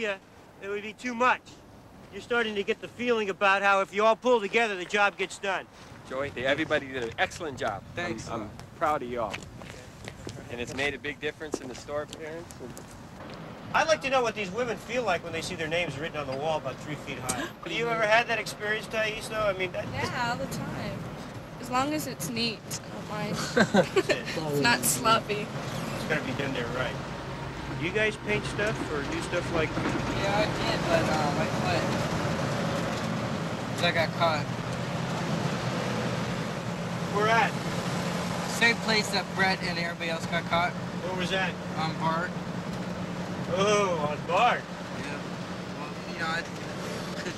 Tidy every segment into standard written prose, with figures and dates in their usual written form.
you, it would be too much. You're starting to get the feeling about how if you all pull together, the job gets done. Joey, everybody did an excellent job. Thanks. I'm proud of you all. And it's made a big difference in the store appearance. I'd like to know what these women feel like when they see their names written on the wall about 3 feet high. Have you ever had that experience, Thais, though? I mean, yeah, all the time. As long as it's neat, I don't mind. It's not sloppy. It's got to be done there right. Do you guys paint stuff or do stuff like... Yeah, I did, but I quit. 'Cause I got caught. Where at? Same place that Brett and everybody else got caught. Where was that? On Bart. Oh, on Bart. Yeah. Well, you know,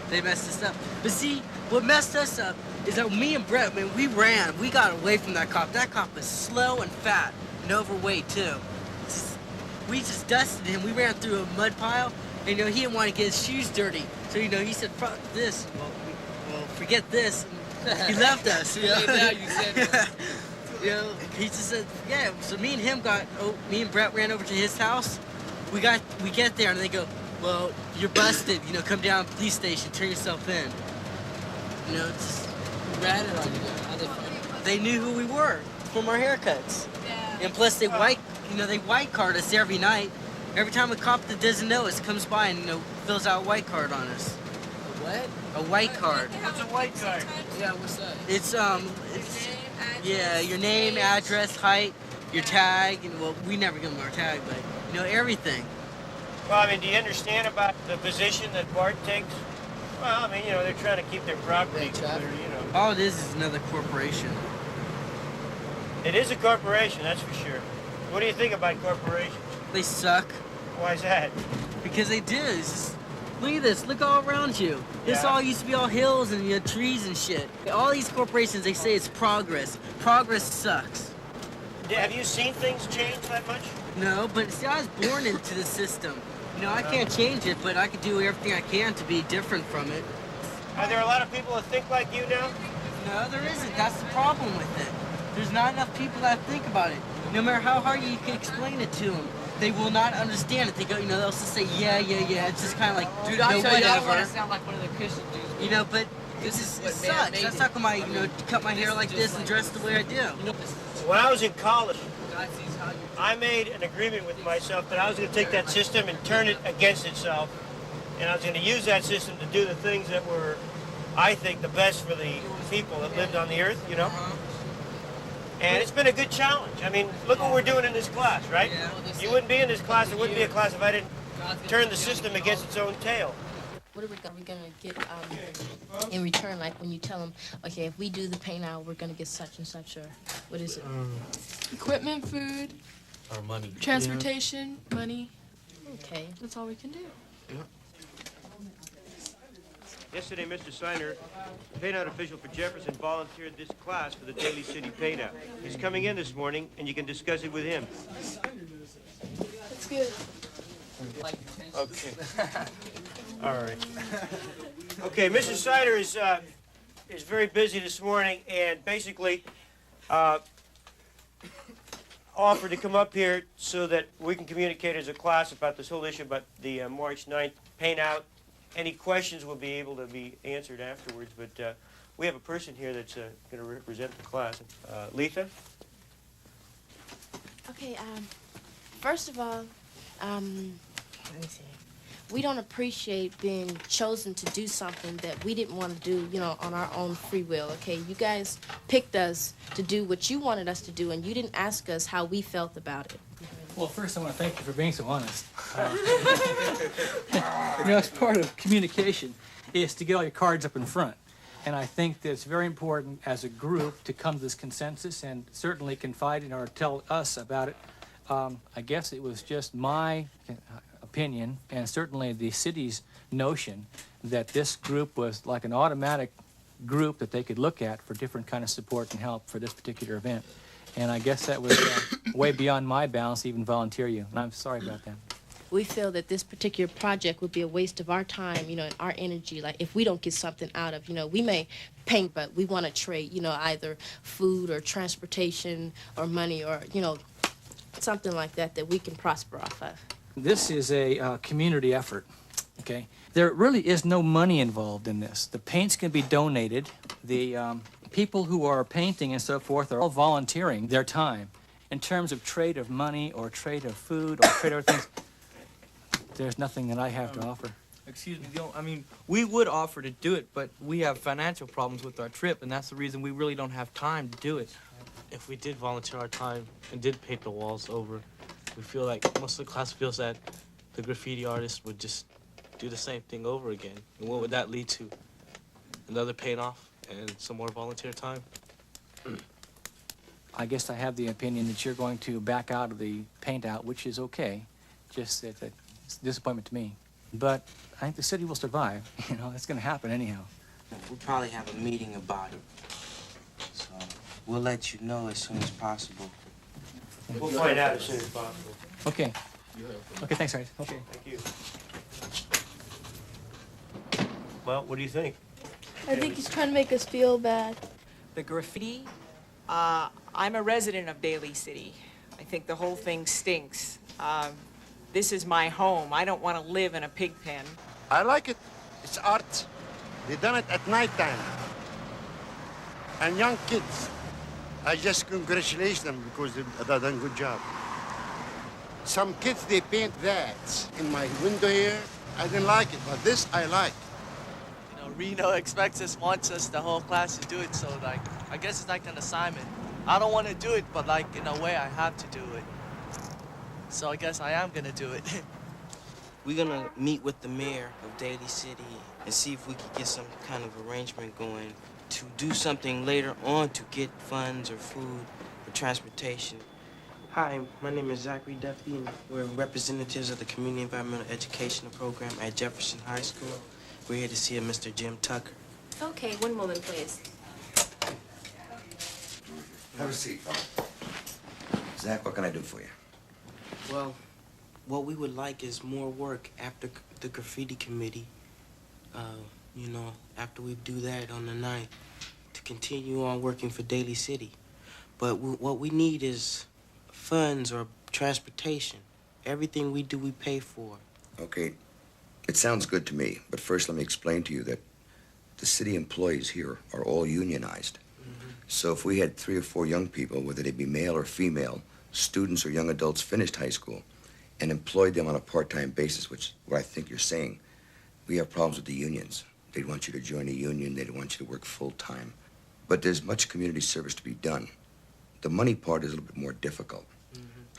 they messed us up. But see, what messed us up is that me and Brett, man, we ran. We got away from that cop. That cop was slow and fat and overweight, too. We just dusted him. We ran through a mud pile, and, you know, he didn't want to get his shoes dirty. So, you know, he said, fuck this. Well, forget this. He left us, you know. Now you said You know, he just said, yeah. So me and Brett ran over to his house. We get there, and they go, well, you're busted. You know, come down to the police station, turn yourself in. You know, just ratted on you. How they find you? They knew who we were from our haircuts. Yeah. And plus, they white card us every night. Every time a cop that doesn't know us comes by and, you know, fills out a white card on us. What? A white card. What's a white card? Yeah, what's that? It's yeah, your name, address, height, your tag, and well, we never give them our tag, but you know everything. Well, I mean, do you understand about the position that Bart takes? Well, I mean, you know, they're trying to keep their property clear, you know. All it is another corporation. It is a corporation, that's for sure. What do you think about corporations? They suck. Why is that? Because they do. It's just, look at this. Look all around you. This all used to be all hills and, you know, trees and shit. All these corporations, they say it's progress. Progress sucks. Have you seen things change that much? No, but see, I was born into the system. You know, I can't change it, but I can do everything I can to be different from it. Are there a lot of people that think like you now? No, there isn't. That's the problem with it. There's not enough people that think about it. No matter how hard you can explain it to them, they will not understand it. They go, you know, they'll just say, yeah. It's just kind of like, dude, I tell you, I don't want to whatever. sound like one of the Christian dudes. You know, but it sucks. That's how come I, you know, cut my hair like this and dress the way I do. You know, When I was in college, God sees how you. I made an agreement with myself that I was going to take that system and turn it against itself. And I was going to use that system to do the things that were, I think, the best for the people that lived on the earth, you know? And it's been a good challenge. I mean, look what we're doing in this class, right? You wouldn't be in this class, it wouldn't be a class if I didn't turn the system against its own tail. What are we gonna get in return? Like when you tell them, okay, if we do the paint out, we're gonna get such and such, or what is it? Equipment, food, Or money. transportation, money. Okay. That's all we can do. Yesterday, Mr. Signer, the paint-out official for Jefferson, volunteered this class for the Daily City paint-out. He's coming in this morning, and you can discuss it with him. That's good. Okay. All right. Okay, Mr. Signer is very busy this morning, and basically offered to come up here so that we can communicate as a class about this whole issue about the March 9th paint-out. Any questions will be able to be answered afterwards, but we have a person here that's going to represent the class. Letha? Okay. First of all, let me see. We don't appreciate being chosen to do something that we didn't want to do, you know, on our own free will. Okay, you guys picked us to do what you wanted us to do, and you didn't ask us how we felt about it. Well, first I want to thank you for being so honest. You know, it's part of communication is to get all your cards up in front. And I think that it's very important as a group to come to this consensus and certainly confide in or tell us about it. I guess it was just my opinion and certainly the city's notion that this group was like an automatic group that they could look at for different kind of support and help for this particular event. And I guess that was way beyond my bounds to even volunteer you, and I'm sorry about that. We feel that this particular project would be a waste of our time, you know, and our energy. Like, if we don't get something out of, you know, we may paint, but we want to trade, you know, either food or transportation or money or, you know, something like that that we can prosper off of. This is a community effort, okay? There really is no money involved in this. The paints can be donated. The people who are painting and so forth are all volunteering their time. In terms of trade of money or trade of food or trade of things, there's nothing that I have to offer. Excuse me, I mean, we would offer to do it, but we have financial problems with our trip, and that's the reason we really don't have time to do it. If we did volunteer our time and did paint the walls over, we feel like most of the class feels that the graffiti artist would just do the same thing over again. And what would that lead to? Another paint off and some more volunteer time? I guess I have the opinion that you're going to back out of the paint out, which is okay. Just that it's a disappointment to me. But I think the city will survive. You know, it's going to happen anyhow. We'll probably have a meeting about it. So we'll let you know as soon as possible. We'll find out as soon as possible. Okay. Okay, thanks, guys. Okay. Thank you. Well, what do you think? I think he's trying to make us feel bad. The graffiti, I'm a resident of Daly City. I think the whole thing stinks. This is my home. I don't want to live in a pig pen. I like it. It's art. They done it at nighttime. And young kids, I just congratulate them because they've done a good job. Some kids, they paint that in my window here. I didn't like it, but this I like. You know, Reno expects us, wants us, the whole class to do it, so, like, I guess it's like an assignment. I don't want to do it, but, like, in a way, I have to do it. So I guess I am gonna do it. We're gonna meet with the mayor of Daly City and see if we can get some kind of arrangement going to do something later on to get funds or food or transportation. Hi, my name is Zachary Duffy, and we're representatives of the Community Environmental Educational Program at Jefferson High School. We're here to see a Mr. Jim Tucker. Okay, one moment, please. Have a seat. Zach, what can I do for you? Well, what we would like is more work after the graffiti committee. You know, after we do that on the 9th, to continue on working for Daly City. But what we need is funds or transportation. Everything we do, we pay for. Okay, it sounds good to me, but first let me explain to you that the city employees here are all unionized. So if we had 3 or 4 young people, whether they be male or female, students or young adults finished high school, and employed them on a part-time basis, which is what I think you're saying, we have problems with the unions. They'd want you to join a union, they'd want you to work full-time. But there's much community service to be done. The money part is a little bit more difficult.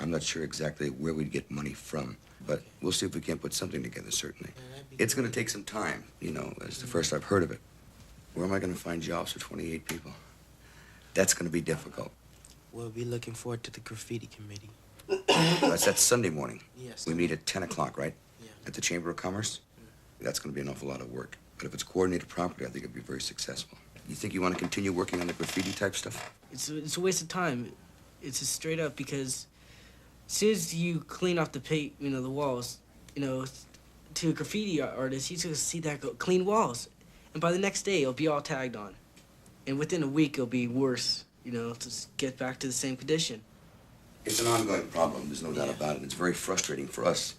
I'm not sure exactly where we'd get money from, but we'll see if we can't put something together, certainly. It's gonna take some time, you know, it's the first I've heard of it. Where am I gonna find jobs for 28 people? That's gonna be difficult. We'll be looking forward to the graffiti committee. That's Sunday morning. Yes. We meet at 10 o'clock, right? Yeah. At the Chamber of Commerce? That's gonna be an awful lot of work. But if it's coordinated properly, I think it'll be very successful. You think you wanna continue working on the graffiti type stuff? It's a waste of time. It's just straight up because as soon as you clean off the paint, you know, the walls, you know, to a graffiti artist, he's gonna see that go clean walls. And by the next day, it'll be all tagged on. And within a week, it'll be worse, you know, to get back to the same condition. It's an ongoing problem, there's no doubt about it. It's very frustrating for us,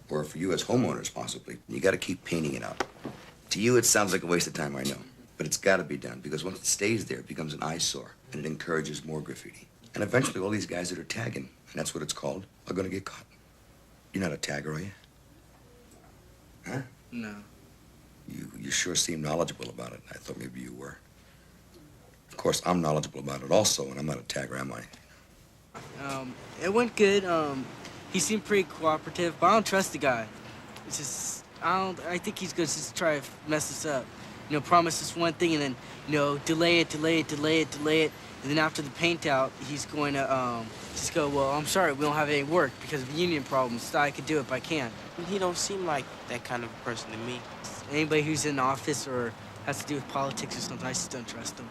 or for you as homeowners, possibly. You gotta keep painting it out. To you, it sounds like a waste of time, I know. But it's gotta be done, because once it stays there, it becomes an eyesore, and it encourages more graffiti. And eventually, all these guys that are tagging, and that's what it's called, are gonna get caught. You're not a tagger, are you? Huh? No. You sure seem knowledgeable about it. I thought maybe you were. Of course, I'm knowledgeable about it also, and I'm not a tagger, am I? It went good. He seemed pretty cooperative, but I don't trust the guy. It's just, I think he's gonna just try to mess us up. You know, promise us one thing and then, you know, delay it. And then after the paint out, he's going to just go, well, I'm sorry, we don't have any work because of union problems. So I could do it, but I can't. He don't seem like that kind of person to me. Anybody who's in office or has to do with politics or something, I just don't trust them.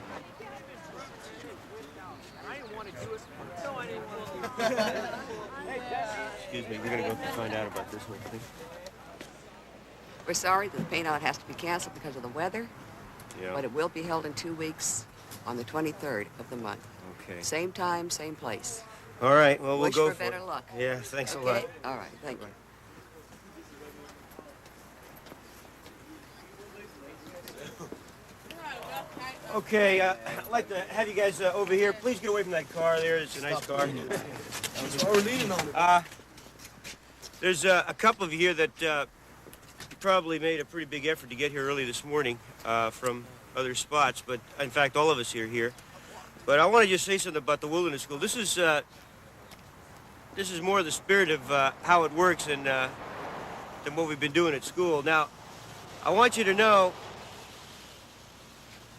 Excuse me, we're gonna go find out about this whole thing. We're sorry that the paint out has to be canceled because of the weather, Yeah. but it will be held in 2 weeks on the 23rd of the month. Okay. Same time, same place. All right, well, we'll Wish go for better luck. Yeah, thanks a Okay? lot. All right, thank you. Okay, I'd like to have you guys over here. Please get away from that car there. It's a nice car. That's why we're leaning on it. There's a couple of you here that probably made a pretty big effort to get here early this morning from other spots, but in fact, all of us here. But I want to just say something about the Wilderness School. This is more the spirit of how it works than what we've been doing at school. Now, I want you to know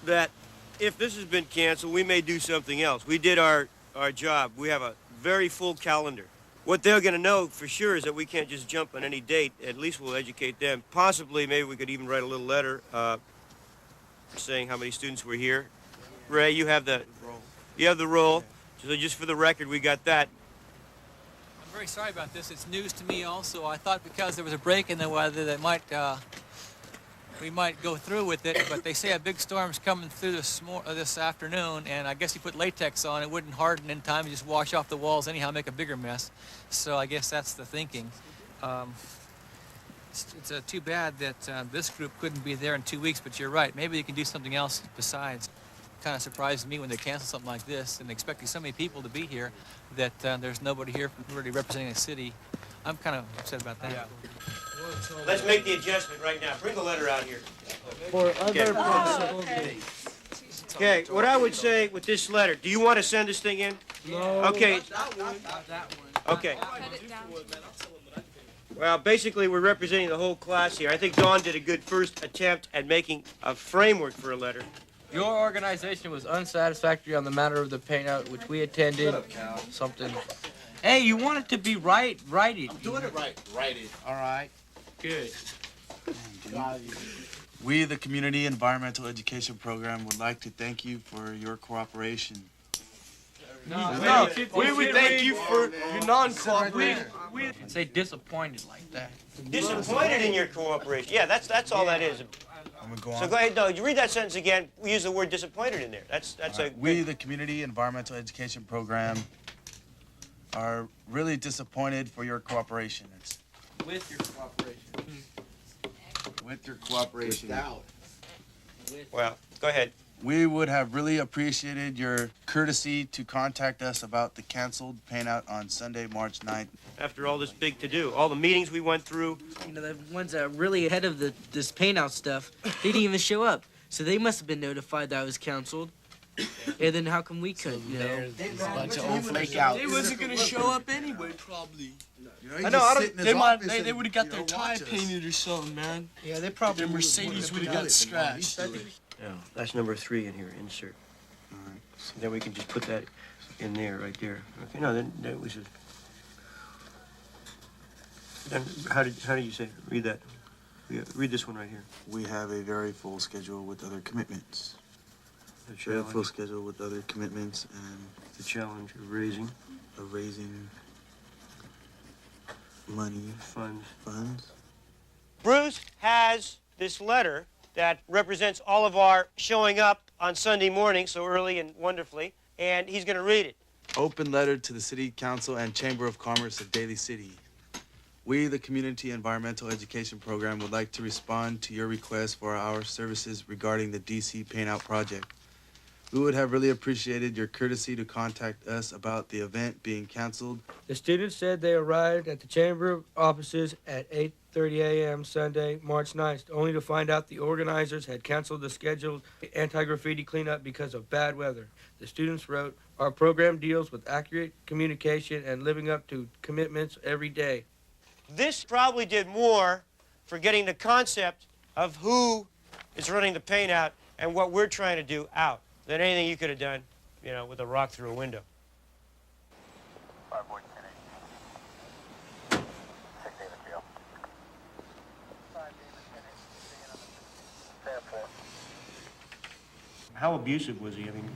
that if this has been canceled, we may do something else. We did our job. We have a very full calendar. What they're going to know for sure is that we can't just jump on any date. At least we'll educate them. Possibly, maybe we could even write a little letter saying how many students were here. Ray, you have the roll. So just for the record, we got that. I'm very sorry about this. It's news to me also. I thought because there was a break in the weather that we might go through with it, but they say a big storm's coming through this afternoon, and I guess you put latex on, it wouldn't harden in time, you just wash off the walls anyhow, make a bigger mess. So I guess that's the thinking. It's too bad that this group couldn't be there in 2 weeks, but you're right. Maybe they can do something else besides. Kind of surprised me when they cancel something like this and expecting so many people to be here that there's nobody here really representing the city. I'm kind of upset about that. Yeah. Let's make the adjustment right now. Bring the letter out here. For other possible dates. Okay, what I would say with this letter, do you want to send this thing in? No. Okay. Okay. Well, basically, we're representing the whole class here. I think Dawn did a good first attempt at making a framework for a letter. Your organization was unsatisfactory on the matter of the paint-out, which we attended. Something. Hey, you want it to be right? Write it. I'm doing it right. Write it. All right. Good. We, the Community Environmental Education Program, would like to thank you for your cooperation. No, we would thank you for your non-cooperation. We say disappointed like that. Disappointed in your cooperation. Yeah, that's all that is. I'm gonna go on. So go ahead, no, you read that sentence again. We use the word disappointed in there. That's right. We, the Community Environmental Education Program, are really disappointed for your cooperation. It's with your cooperation. With your cooperation. Well, go ahead. We would have really appreciated your courtesy to contact us about the canceled paint-out on Sunday, March 9th. After all this big to-do, all the meetings we went through. You know, the ones that are really ahead of this paint-out stuff, they didn't even show up. So they must have been notified that it was canceled. And then how come we couldn't, you know? There's a bunch of old flake outs. They wasn't going to show up anyway, probably. You know, I don't. They would have got their tie painted or something, man. Yeah, they probably. Their Mercedes would have got scratched. Yeah, that's number 3 in here. Insert. All right. So then we can just put that in there, right there. Okay. No, then we should. Then how did you say? Read that. Read this one right here. We have a very full schedule with other commitments. We have a full schedule with other commitments and the challenge of raising money funds. Bruce has this letter that represents all of our showing up on Sunday morning so early and wonderfully, and he's going to read it. Open letter to the City Council and Chamber of Commerce of Daly City. We, the Community Environmental Education Program, would like to respond to your request for our services regarding the DC Paint-Out project. We would have really appreciated your courtesy to contact us about the event being canceled. The students said they arrived at the chamber offices at 8:30 a.m. Sunday, March 9th, only to find out the organizers had canceled the scheduled anti-graffiti cleanup because of bad weather. The students wrote, "Our program deals with accurate communication and living up to commitments every day." This probably did more for getting the concept of who is running the paint out and what we're trying to do out than anything you could have done, you know, with a rock through a window. How abusive was he? I mean,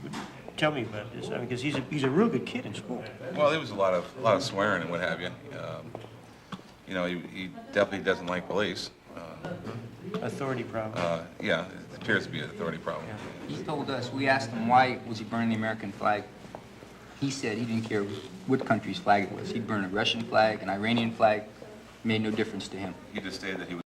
tell me about this. I mean, because he's a real good kid in school. Well, there was a lot of swearing and what have you. You know, he definitely doesn't like police. Authority problem. Yeah, it appears to be an authority problem. He told us, we asked him why was he burning the American flag. He said he didn't care what country's flag it was. He'd burn a Russian flag, an Iranian flag, made no difference to him. He just stated that he was